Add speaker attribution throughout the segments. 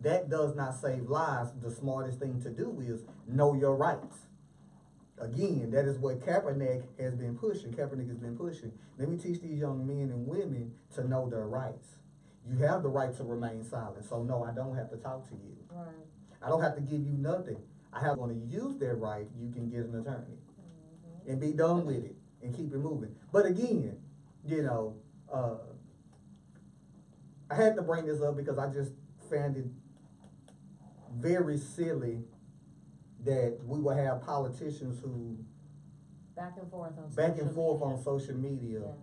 Speaker 1: that does not save lives. The smartest thing to do is know your rights. Again, that is what Kaepernick has been pushing. Kaepernick has been pushing. Let me teach these young men and women to know their rights. You have the right to remain silent. So no, I don't have to talk to you.
Speaker 2: Right.
Speaker 1: I don't have to give you nothing. I have to use that right. You can get an attorney and be done with it and keep it moving. But again, you know, I had to bring this up because I just found it very silly that we will have politicians who
Speaker 2: back and forth
Speaker 1: on social media,
Speaker 2: yeah.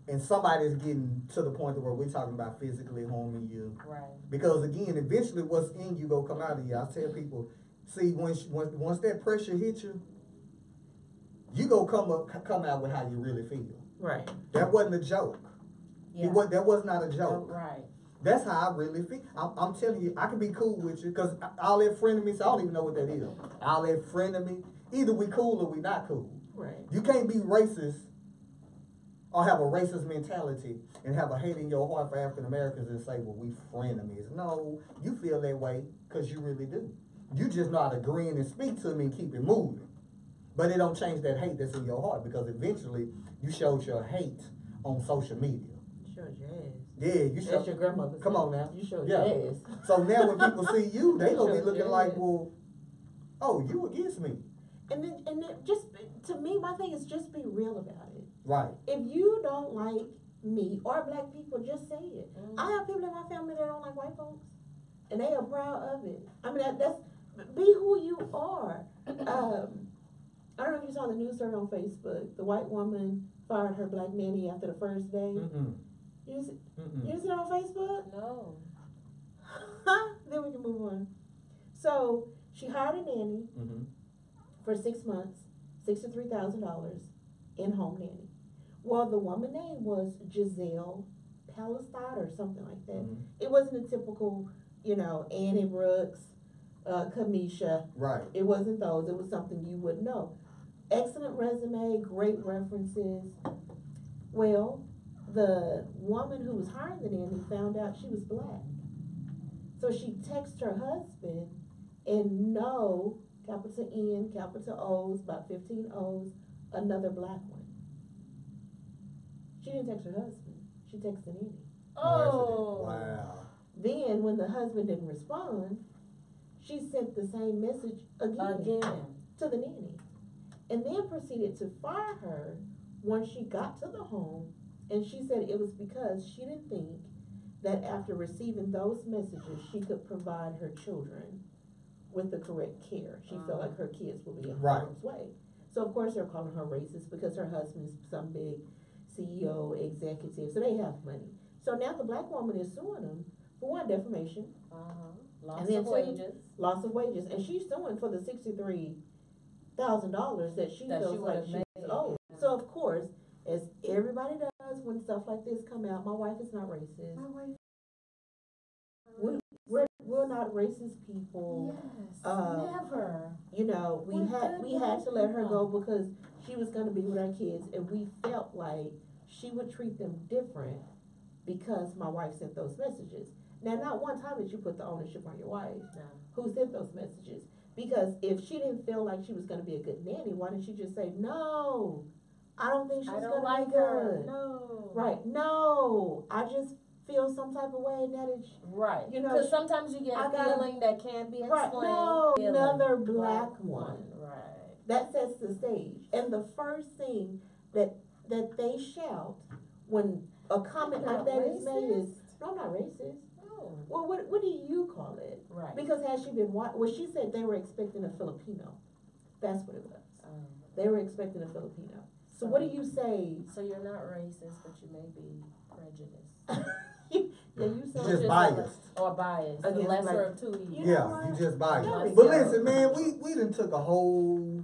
Speaker 1: And somebody's getting to the point where we're talking about physically harming you.
Speaker 2: Right.
Speaker 1: Because again, eventually what's in you go come out of you. I tell people, see, once that pressure hits you, you go come out with how you really feel.
Speaker 3: Right.
Speaker 1: That wasn't a joke.
Speaker 2: Yeah.
Speaker 1: That was not a joke.
Speaker 2: Right.
Speaker 1: That's how I really feel. I'm telling you, I can be cool with you because all that frenemies, I don't even know what that is. All that frenemy, either we cool or we not cool.
Speaker 3: Right.
Speaker 1: You can't be racist or have a racist mentality and have a hate in your heart for African Americans and say, well, we frenemies. No, you feel that way because you really do. You just know how to grin and speak to me and keep it moving. But it don't change that hate that's in your heart because eventually you showed your hate on social media.
Speaker 3: Showed your ass.
Speaker 1: Yeah, you
Speaker 3: That's your grandmother.
Speaker 1: Come on now.
Speaker 3: You showed your ass.
Speaker 1: So now when people see you, they gonna be looking like, well, oh, you against me.
Speaker 3: And then just, to me, my thing is just be real about it.
Speaker 1: Right.
Speaker 3: If you don't like me or black people, just say it. I have people in my family that don't like white folks, and they are proud of it. I mean, that's be who you are. I don't know if you saw the news story on Facebook. The white woman fired her black nanny after the first day. You see it on Facebook?
Speaker 2: No.
Speaker 3: Then we can move on. So she hired a nanny for 6 months, $63,000 in-home nanny. Well, the woman's name was Giselle Palestine or something like that. It wasn't a typical, Annie Brooks, Kamisha.
Speaker 1: Right.
Speaker 3: It wasn't those. It was something you would know. Excellent resume, great references. Well, the woman who was hiring the nanny found out she was black. So she texted her husband and no, capital N, capital O's, about 15 O's, another black one. She didn't text her husband. She texted the nanny.
Speaker 2: Oh.
Speaker 1: Wow.
Speaker 3: Then when the husband didn't respond, she sent the same message again. To the nanny. And then proceeded to fire her when she got to the home. And she said it was because she didn't think that after receiving those messages, she could provide her children with the correct care. She felt like her kids would be in harm's way. So of course they're calling her racist because her husband's some big CEO, executive, so they have money. So now the black woman is suing them for one, defamation.
Speaker 2: Loss of wages.
Speaker 3: Loss of wages. And she's suing for the $63,000 that she feels like she's owed. So of course, as everybody does when stuff like this come out, my wife is not racist.
Speaker 2: My wife.
Speaker 3: We're not racist people.
Speaker 2: Yes, never.
Speaker 3: We had to let her go because she was going to be with our kids, and we felt like she would treat them different because my wife sent those messages. Now, not one time did you put the ownership on your wife.
Speaker 2: No.
Speaker 3: Who sent those messages? Because if she didn't feel like she was going to be a good nanny, why didn't she just say, no, I don't think she's going to be good.
Speaker 2: No.
Speaker 3: Right. No, I just feel some type of way now that
Speaker 2: right. Because sometimes you get a feeling that can't be explained.
Speaker 3: Right. No, another black one.
Speaker 2: Right.
Speaker 3: That sets the stage. And the first thing that they shout when a comment like that is made is, no, I'm not racist.
Speaker 2: No.
Speaker 3: Well, what do you call it?
Speaker 2: Right.
Speaker 3: Because has she been white? Well, she said they were expecting a Filipino. That's what it was. They were expecting a Filipino. So what do you say?
Speaker 2: So you're not racist, but you may be prejudiced.
Speaker 3: Yeah, you
Speaker 1: sound just biased.
Speaker 2: Or biased. The lesser of two evils.
Speaker 1: Yeah, you just biased. But listen, man, we done took a whole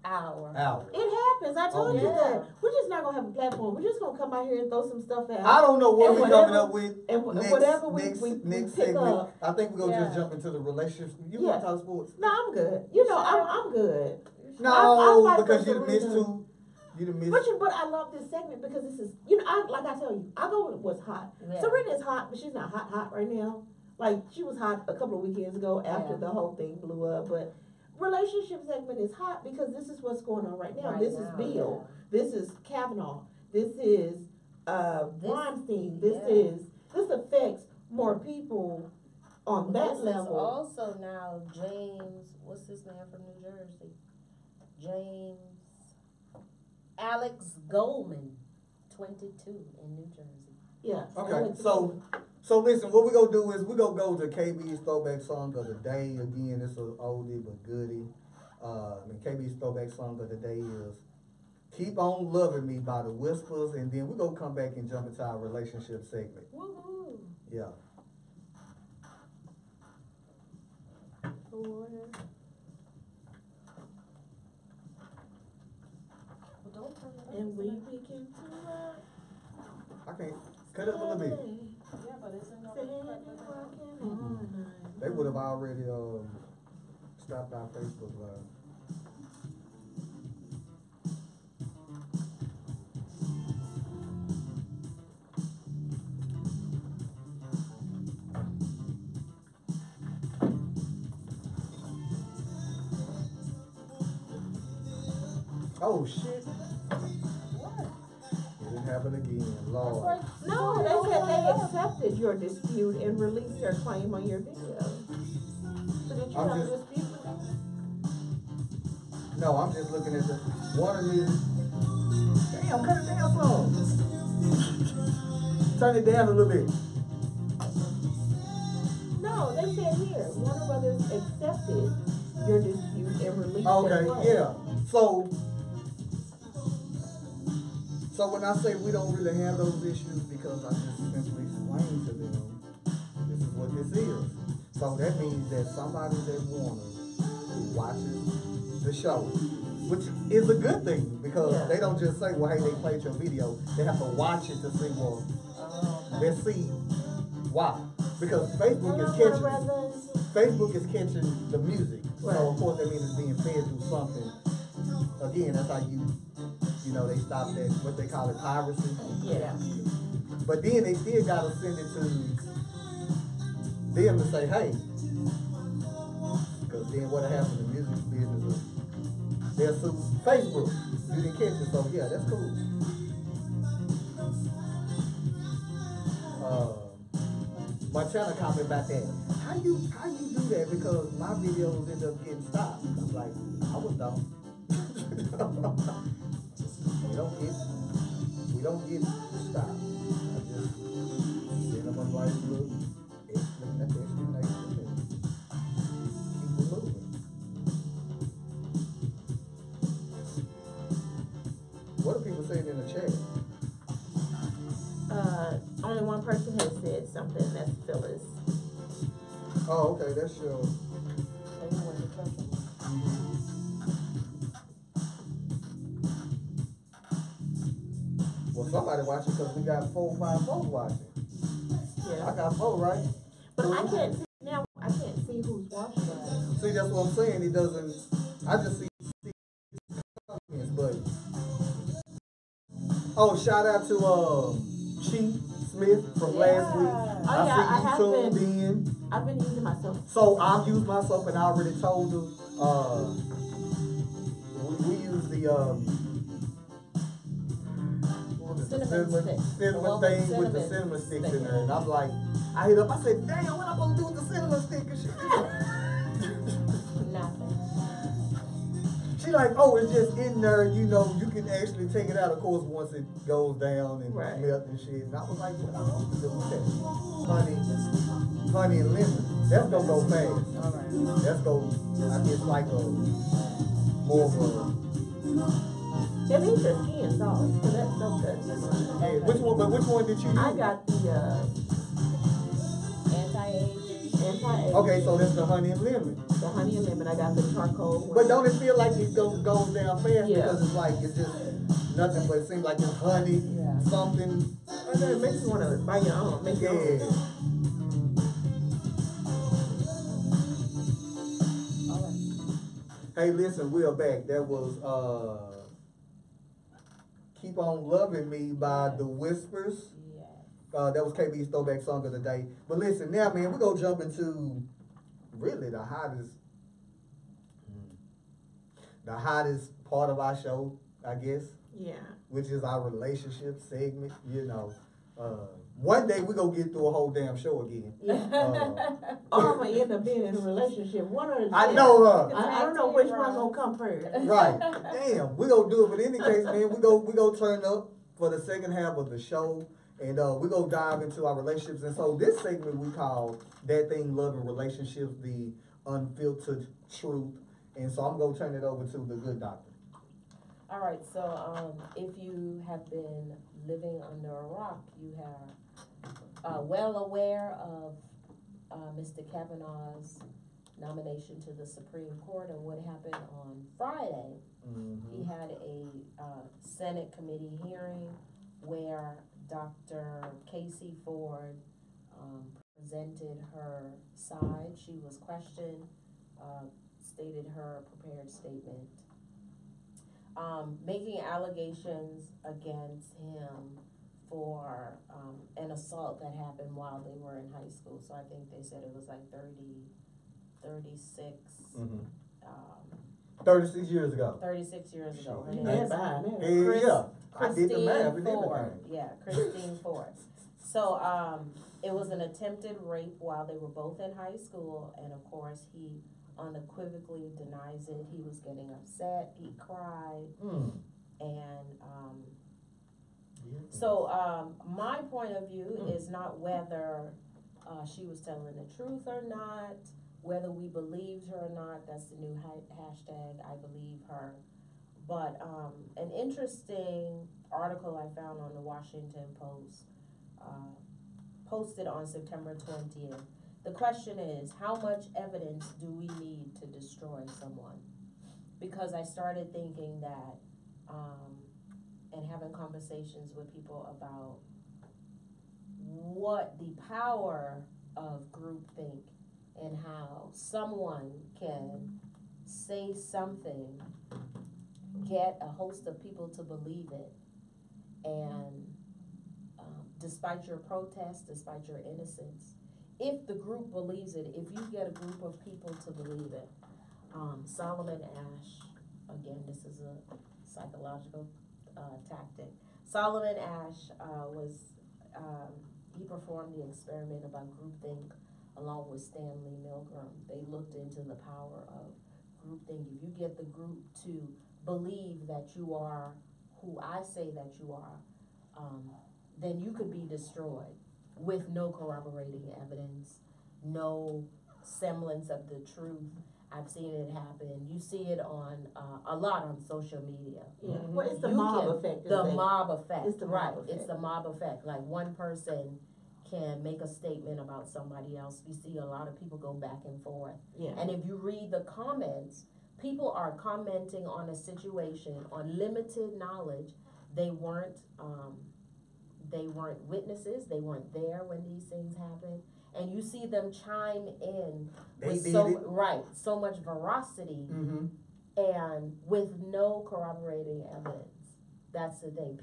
Speaker 2: hour.
Speaker 3: It happens. I told you that. We're just not gonna have a platform. We're just gonna come out here and throw some stuff out.
Speaker 1: I don't know what we're coming up with.
Speaker 3: And whatever we pick
Speaker 1: segment,
Speaker 3: up.
Speaker 1: I think we're gonna just jump into the relationships. You want to talk sports?
Speaker 3: No, I'm good. I'm good.
Speaker 1: No, because you missed two.
Speaker 3: But I love this segment because this is, like I tell you, I go with what's hot. Yeah. Serena's hot, but she's not hot right now. Like, she was hot a couple of weekends ago after the whole thing blew up, but relationship segment is hot because this is what's going on right now. This is Bill. Yeah. This is Kavanaugh. This is Weinstein. This affects more people on that level.
Speaker 2: Is also now James, what's his name from New Jersey? Alex Goldman, 22 in New Jersey.
Speaker 3: Yeah.
Speaker 1: Okay, so listen, what we gonna do is we gonna go to KB's throwback song of the day. Again, it's an oldie but goodie. KB's throwback song of the day is "Keep On Loving Me" by the Whispers, and then we're gonna come back and jump into our relationship segment.
Speaker 2: Woohoo!
Speaker 1: Yeah.
Speaker 3: And we begin to
Speaker 1: I can't cut it up a little bit.
Speaker 2: Yeah, but it's in
Speaker 1: They would have already stopped our Facebook Live. Oh shit.
Speaker 2: What?
Speaker 1: It didn't happen again, Lord.
Speaker 3: No, they said they accepted your dispute and released their claim on your video. So did you have a dispute with them?
Speaker 1: No, I'm just looking at the one of these. Damn, cut it down some. Turn it down a little bit.
Speaker 3: No, they said here, Warner Brothers accepted your dispute and released their claim.
Speaker 1: Okay, yeah. So when I say we don't really have those issues, because I just simply explain to them, this is what this is. So that means that somebody that Warner who watches the show, which is a good thing, because they don't just say, well, hey, they played your video. They have to watch it to see, well, let's see why. Because Facebook is catching the music. Right. So of course that means it's being fed through something. Again, that's how they stopped that, what they call it, piracy.
Speaker 3: Yeah.
Speaker 1: But then they still gotta send it to them to say, hey, because then what happened in the music business is they'll sue Facebook. You didn't catch it, so yeah, that's cool. Montana comment about that. How you do that? Because my videos end up getting stopped. I'm like, I was dumb. We don't get stopped. I just send them a nice little explanation and keep it moving. What are people saying in the chat?
Speaker 3: Only one person has said something, that's Phyllis.
Speaker 1: Oh, okay, that's your. Well, somebody watching because we got 4 or 5 folks watching. Yeah. I got 4, right?
Speaker 3: But I can't see now. I can't see who's watching.
Speaker 1: See, that's what I'm saying. It doesn't. I just see comments, but. Oh, shout out to Chief Smith from last week. I see you tuned in.
Speaker 3: I've been using myself.
Speaker 1: So I've used myself, and I already told her. We use the cinnamon thing with the cinnamon sticks in there, and I'm like, I hit up. I said, damn, what I'm supposed to do with the cinnamon stick and shit?
Speaker 2: Nothing.
Speaker 1: She like, oh, it's just in there, you can actually take it out, of course, once it goes down and melt and shit. And I was like, what am I supposed to do with that? Honey and lemon. That's gonna go fast. All right. That's I guess like more of a.
Speaker 3: Yeah, these are skin sauce, so that's so good.
Speaker 1: Hey, which one did you use?
Speaker 3: I got the anti-aging.
Speaker 1: Okay, so that's the honey and lemon.
Speaker 3: The honey and lemon. I got the charcoal one.
Speaker 1: But don't it feel like it goes down fast because it's just nothing, but it seems like it's honey, something.
Speaker 3: And then it makes you want to buy your own. Make your own.
Speaker 1: Hey, listen, we're back. That was Keep On Loving Me by The Whispers. That was KB's throwback song of the day. But listen, now, man, we're gonna jump into really the hottest part of our show, I guess.
Speaker 3: Yeah.
Speaker 1: Which is our relationship segment. One day we're gonna get through a whole damn show again.
Speaker 3: Or I'm gonna end up being in a relationship. One or the
Speaker 1: I know.
Speaker 3: I don't know which one gonna come first.
Speaker 1: Right. Damn, we gonna do it. But in any case, man, we go turn up for the second half of the show, and we gonna dive into our relationships. And so this segment we call That Thing Love and Relationships, the unfiltered truth. And so I'm gonna turn it over to the good doctor.
Speaker 2: All right. So if you have been living under a rock, you are well aware of Mr. Kavanaugh's nomination to the Supreme Court and what happened on Friday.
Speaker 1: Mm-hmm.
Speaker 2: He had a Senate committee hearing where Dr. Casey Ford presented her side. She was questioned, stated her prepared statement, making allegations against him for an assault that happened while they were in high school. So I think they said it was like 36.
Speaker 1: Mm-hmm. 36 years ago.
Speaker 2: 36 years ago. Her
Speaker 3: You
Speaker 2: name is
Speaker 3: behind that.
Speaker 1: I did the math and
Speaker 2: Ford.
Speaker 1: everything.
Speaker 2: Yeah, Christine Ford. So it was an attempted rape while they were both in high school, and of course he unequivocally denies it. He was getting upset. He cried, and so my point of view is not whether she was telling the truth or not, whether we believed her or not. That's the new hashtag, I believe her. But an interesting article I found on the Washington Post, posted on September 20th. The question is, how much evidence do we need to destroy someone? Because I started thinking that, and having conversations with people about what the power of groupthink and how someone can say something, get a host of people to believe it, and despite your protest, despite your innocence, if the group believes it, if you get a group of people to believe it, Solomon Ash, again, this is a psychological tactic. Solomon Ash he performed the experiment about groupthink along with Stanley Milgram. They looked into the power of groupthink. If you get the group to believe that you are who I say that you are, then you could be destroyed with no corroborating evidence, no semblance of the truth. I've seen it happen. You see it on a lot on social media.
Speaker 3: Yeah. Well, it's the mob effect.
Speaker 2: The mob effect.
Speaker 3: It's the mob effect.
Speaker 2: It's the mob effect. Like one person can make a statement about somebody else. We see a lot of people go back and forth.
Speaker 3: Yeah.
Speaker 2: And if you read the comments, people are commenting on a situation on limited knowledge. They weren't witnesses. They weren't there when these things happened. And you see them chime in with so much veracity, and with no corroborating evidence. That's the thing.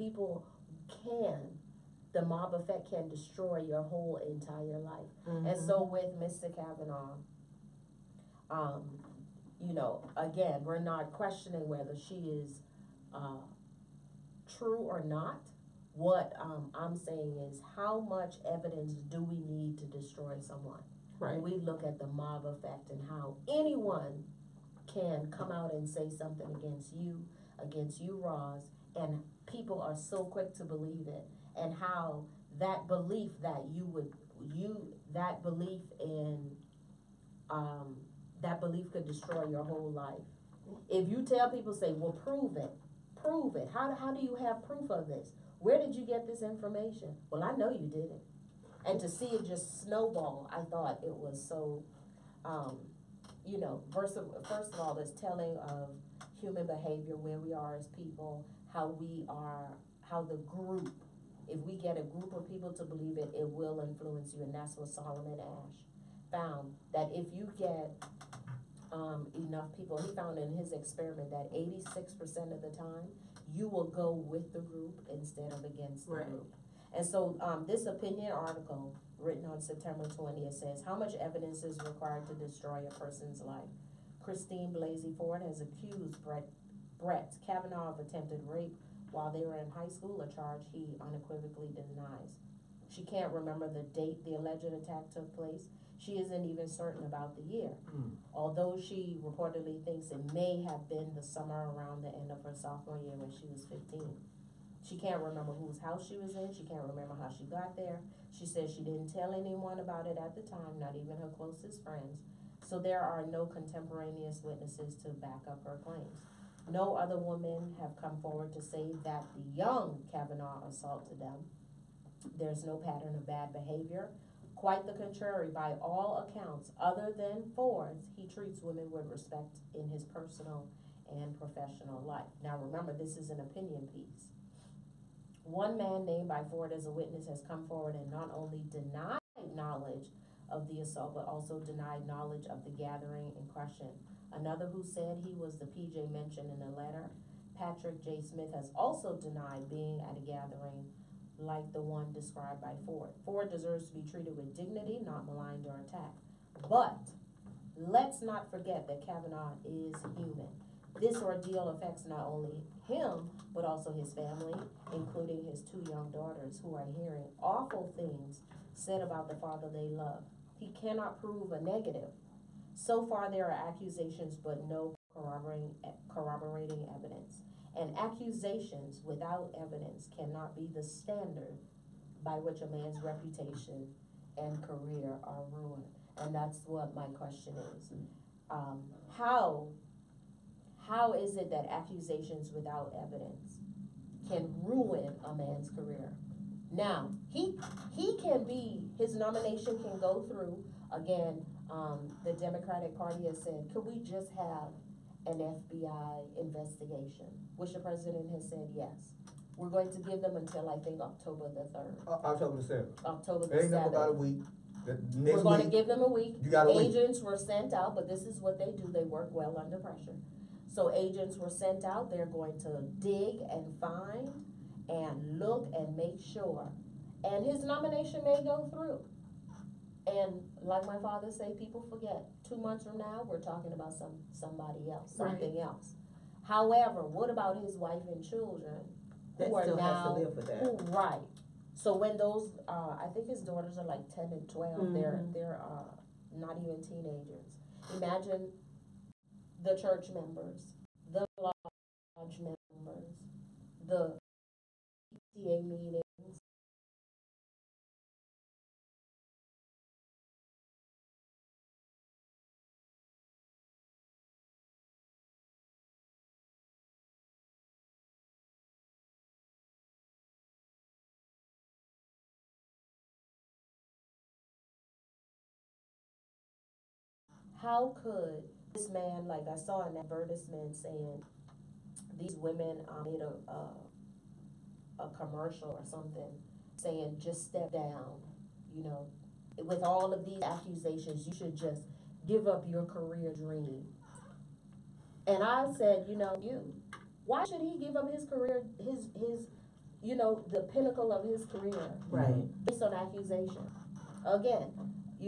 Speaker 2: The mob effect can destroy your whole entire life. And so with Mr. Kavanaugh, again, we're not questioning whether she is true or not. What I'm saying is, how much evidence do we need to destroy someone?
Speaker 3: Right.
Speaker 2: When we look at the mob effect and how anyone can come out and say something against you, Roz, and people are so quick to believe it, and how that belief that that belief could destroy your whole life. If you tell people, say, well, prove it. How do you have proof of this? Where did you get this information? Well, I know you did it. And to see it just snowball, I thought it was so, first of all, it's telling of human behavior, where we are as people, how the group, if we get a group of people to believe it, it will influence you. And that's what Solomon Ash found, that if you get enough people, he found in his experiment that 86% of the time, you will go with the group instead of against the group. And so, this opinion article written on September 20th says, how much evidence is required to destroy a person's life? Christine Blasey Ford has accused Brett Kavanaugh of attempted rape while they were in high school, a charge he unequivocally denies. She can't remember the date the alleged attack took place. She isn't even certain about the year, although she reportedly thinks it may have been the summer around the end of her sophomore year when she was 15. She can't remember whose house she was in. She can't remember how she got there. She says she didn't tell anyone about it at the time, not even her closest friends. So there are no contemporaneous witnesses to back up her claims. No other women have come forward to say that the young Kavanaugh assaulted them. There's no pattern of bad behavior. Quite the contrary, by all accounts, other than Ford's, he treats women with respect in his personal and professional life. Now remember, this is an opinion piece. One man named by Ford as a witness has come forward and not only denied knowledge of the assault, but also denied knowledge of the gathering in question. Another who said he was the PJ mentioned in the letter, Patrick J. Smith, has also denied being at a gathering like the one described by Ford. Ford deserves to be treated with dignity, not maligned or attacked. But let's not forget that Kavanaugh is human. This ordeal affects not only him, but also his family, including his 2 young daughters who are hearing awful things said about the father they love. He cannot prove a negative. So far there are accusations, but no corroborating evidence. And accusations without evidence cannot be the standard by which a man's reputation and career are ruined. And that's what my question is. How is it that accusations without evidence can ruin a man's career? Now, he can be, his nomination can go through. Again, the Democratic Party has said, could we just have an FBI investigation? Which the president has said yes. We're going to give them until, I think, October the 3rd.
Speaker 1: October the 7th.
Speaker 2: October the
Speaker 1: Ain't
Speaker 2: 7th.
Speaker 1: nothing about a week.
Speaker 2: We're going to give them a week.
Speaker 1: You got a week.
Speaker 2: Agents were sent out, but this is what they do. They work well under pressure. So agents were sent out. They're going to dig and find and look and make sure. And his nomination may go through. And like my father say, people forget. 2 months from now, we're talking about somebody else, something else. However, what about his wife and children who are now,
Speaker 3: has to live with that.
Speaker 2: right? So when those, I think his daughters are like 10 and 12. They're not even teenagers. Imagine the church members, the lodge members, the PTA meetings. How could this man, like I saw an advertisement saying these women made a commercial or something saying just step down, you know, with all of these accusations, you should just give up your career dream. And I said, why should he give up his career, his the pinnacle of his career,
Speaker 3: Right.
Speaker 2: based on accusation? Again,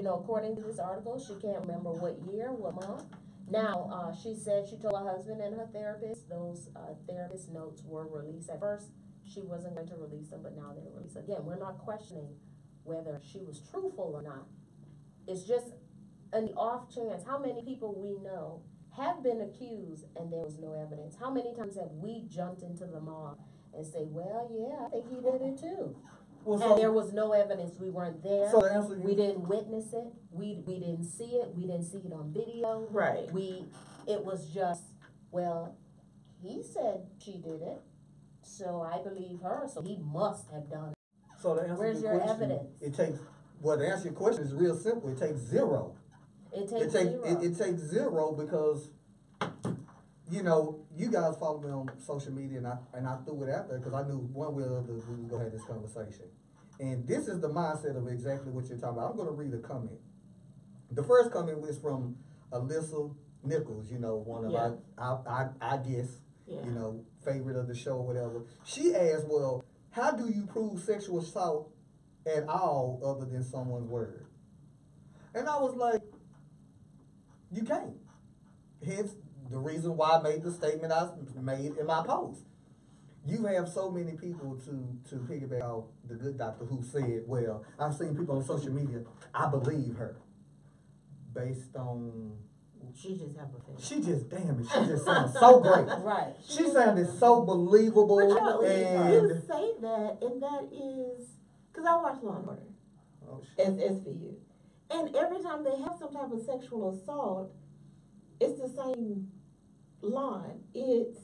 Speaker 2: according to this article, she can't remember what year, what month. Now, she said she told her husband and her therapist, those therapist notes were released. At first, she wasn't going to release them, but now they're released. Again, we're not questioning whether she was truthful or not. It's just an off chance. How many people we know have been accused and there was no evidence? How many times have we jumped into the mob and say, well, yeah, I think he did it too? Well, and there was no evidence. We weren't there.
Speaker 1: So the answer
Speaker 2: we didn't witness it. We didn't see it. We didn't see it on video.
Speaker 3: Right.
Speaker 2: It was just, well, he said she did it, so I believe her. So he must have done it.
Speaker 1: So the answer
Speaker 2: Where's
Speaker 1: to
Speaker 2: your
Speaker 1: your question,
Speaker 2: evidence?
Speaker 1: The answer to your question is real simple. It takes zero.
Speaker 2: It takes zero.
Speaker 1: It takes zero because, you guys follow me on social media and I threw it out there because I knew one way or other we was going to have this conversation. And this is the mindset of exactly what you're talking about. I'm going to read a comment. The first comment was from Alyssa Nichols, one of I guess, favorite of the show or whatever. She asked, well, How do you prove sexual assault at all other than someone's word? And I was like, you can't. Hence the reason why I made the statement I made in my post. You have so many people to piggyback off the good doctor who said, well, I've seen people on social media, I believe her. Based on,
Speaker 3: She just have a face.
Speaker 1: she just, damn it, she just sounds so great.
Speaker 2: Right.
Speaker 1: She sounded so believable,
Speaker 3: But you know,
Speaker 1: and
Speaker 3: you say that, and that is, because I watch Law and Order,
Speaker 1: oh, shit.
Speaker 3: as for you. And every time they have some type of sexual assault, it's the same line. It's,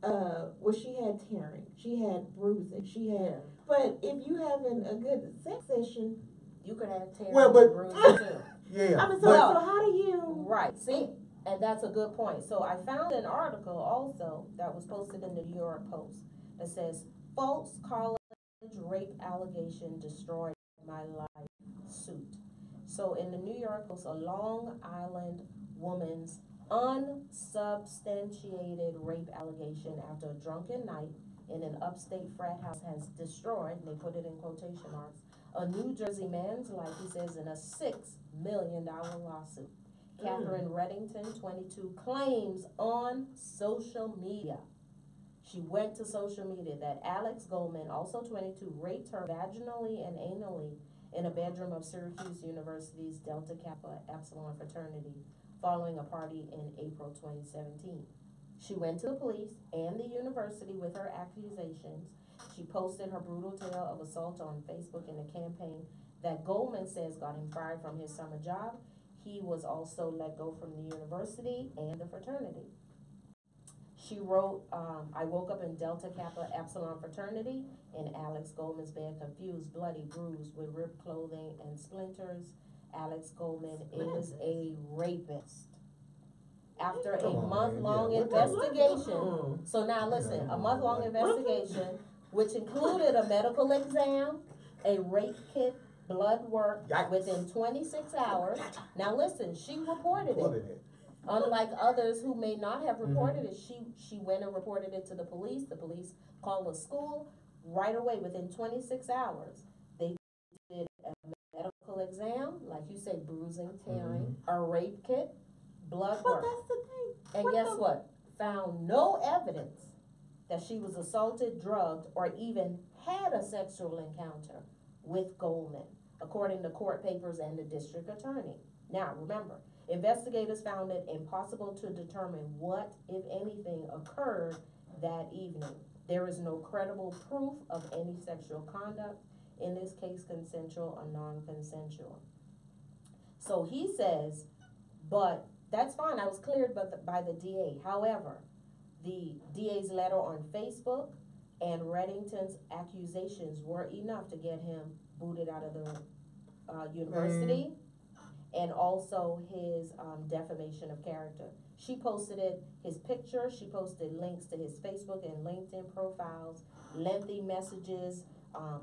Speaker 3: well, she had tearing, she had bruising, she had, but if you having a good sex session,
Speaker 2: You could have tears
Speaker 1: Well,
Speaker 2: and
Speaker 1: but-
Speaker 2: bruises too.
Speaker 1: Yeah,
Speaker 3: I mean, so,
Speaker 1: but
Speaker 3: so how do you?
Speaker 2: Right, see, and that's a good point. So I found an article also that was posted in the New York Post that says, false college rape allegation destroyed my life suit. So in the New York Post, a Long Island woman's unsubstantiated rape allegation after a drunken night in an upstate frat house has destroyed, and they put it in quotation marks, a New Jersey man's life, he says, in a $6 million lawsuit. Catherine Reddington, 22, claims on social media, she went to social media, that Alex Goldman, also 22, raped her vaginally and anally in a bedroom of Syracuse University's Delta Kappa Epsilon fraternity following a party in April 2017. She went to the police and the university with her accusations. She posted her brutal tale of assault on Facebook in a campaign that Goldman says got him fired from his summer job. He was also let go from the university and the fraternity. She wrote, I woke up in Delta Kappa Epsilon fraternity in Alex Goldman's bed, confused, bloody, bruised, with ripped clothing and splinters. Alex Goldman is a rapist. After a
Speaker 1: Come on, man.
Speaker 2: month-long
Speaker 1: Yeah,
Speaker 2: investigation, so now listen, a month-long investigation, which included a medical exam, a rape kit, blood work
Speaker 1: Yikes.
Speaker 2: within 26 hours. Now listen, she reported
Speaker 1: What
Speaker 2: it.
Speaker 1: is it?
Speaker 2: Unlike others who may not have reported it, she went and reported it to the police. The police called the school right away within 26 hours. They did a medical exam, like you say, bruising, tearing, a rape kit, blood
Speaker 3: But
Speaker 2: work.
Speaker 3: that's the thing.
Speaker 2: And
Speaker 3: What
Speaker 2: guess
Speaker 3: the-
Speaker 2: what? Found no evidence that she was assaulted, drugged, or even had a sexual encounter with Goldman, according to court papers and the district attorney. Now, remember, investigators found it impossible to determine what, if anything, occurred that evening. There is no credible proof of any sexual conduct, in this case consensual or non-consensual. So he says, but that's fine, I was cleared by the DA. However, the DA's letter on Facebook and Reddington's accusations were enough to get him booted out of the university, and also his defamation of character. She posted it, his picture, she posted links to his Facebook and LinkedIn profiles, lengthy messages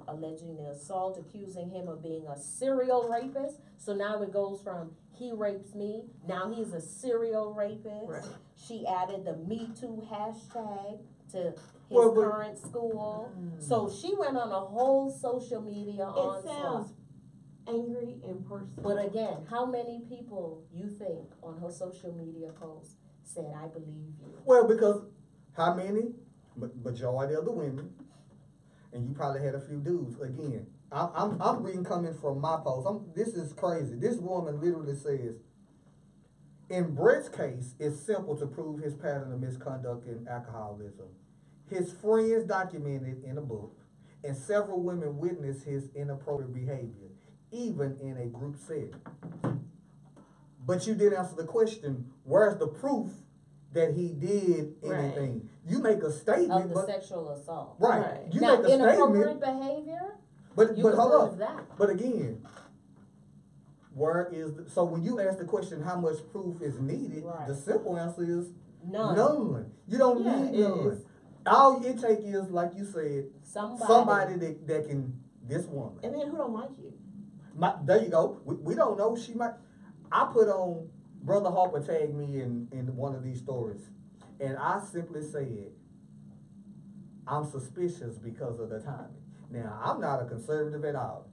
Speaker 2: alleging the assault, accusing him of being a serial rapist. So now it goes from he rapes me, now he's a serial rapist.
Speaker 3: Right.
Speaker 2: She added the Me Too hashtag to his
Speaker 1: Well, but-
Speaker 2: current school. So she went on a whole social media
Speaker 3: It
Speaker 2: onslaught.
Speaker 3: sounds angry and personal.
Speaker 2: But again, how many people you think on her social media post said, I believe you?
Speaker 1: Well, because how many? Majority of the women, and you probably had a few dudes. Again, I'm reading coming from my post. This is crazy. This woman literally says, in Brett's case, it's simple to prove his pattern of misconduct and alcoholism. His friends documented in a book, and several women witnessed his inappropriate behavior, even in a group setting. But you didn't answer the question, where's the proof that he did anything? You make a statement,
Speaker 2: Of the
Speaker 1: but
Speaker 2: sexual assault.
Speaker 1: right. You
Speaker 2: Now,
Speaker 1: make a
Speaker 2: inappropriate
Speaker 1: statement,
Speaker 2: behavior,
Speaker 1: but
Speaker 2: you
Speaker 1: but
Speaker 2: can
Speaker 1: hold
Speaker 2: prove
Speaker 1: up.
Speaker 2: that.
Speaker 1: But again, where is so when you ask the question how much proof is needed,
Speaker 2: Right.
Speaker 1: the simple answer is
Speaker 2: None.
Speaker 1: none. You don't
Speaker 3: Yeah,
Speaker 1: need
Speaker 3: it
Speaker 1: none.
Speaker 3: is.
Speaker 1: All it take is, like you said, somebody that can, this woman.
Speaker 3: And then who don't like you?
Speaker 1: There you go. We don't know. She might. I put on, Brother Harper tagged me in one of these stories, and I simply said, I'm suspicious because of the timing. Now, I'm not a conservative at all.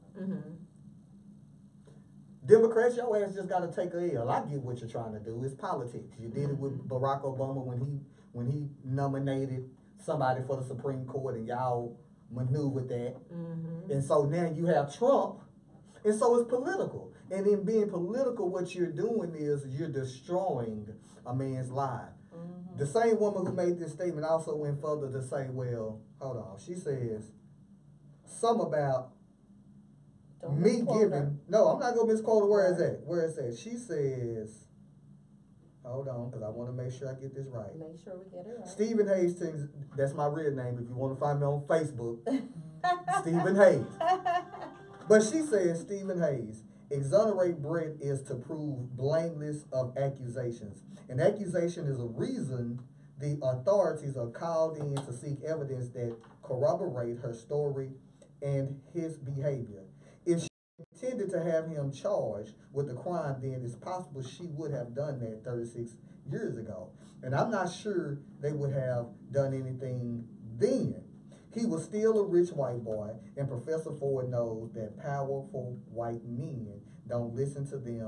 Speaker 1: Democrats, your ass just gotta take a L. I get what you're trying to do. It's politics. You did it with Barack Obama when he nominated somebody for the Supreme Court, and y'all maneuvered that. And so now you have Trump, and so it's political. And in being political, what you're doing is you're destroying a man's life. The same woman who made this statement also went further to say, well, hold on. She says something about me giving. No, I'm not gonna misquote her. Where is that? Where is that? She says, hold on, because I want to make sure I get this right.
Speaker 2: Make sure we get it right.
Speaker 1: Stephen Hastings, that's my real name. If you want to find me on Facebook, Stephen Hayes. But she says, Stephen Hayes, exonerate Brett is to prove blameless of accusations. An accusation is a reason the authorities are called in to seek evidence that corroborate her story and his behavior. If she intended to have him charged with the crime, then it's possible she would have done that 36 years ago. And I'm not sure they would have done anything then. He was still a rich white boy, and Professor Ford knows that powerful white men don't listen to them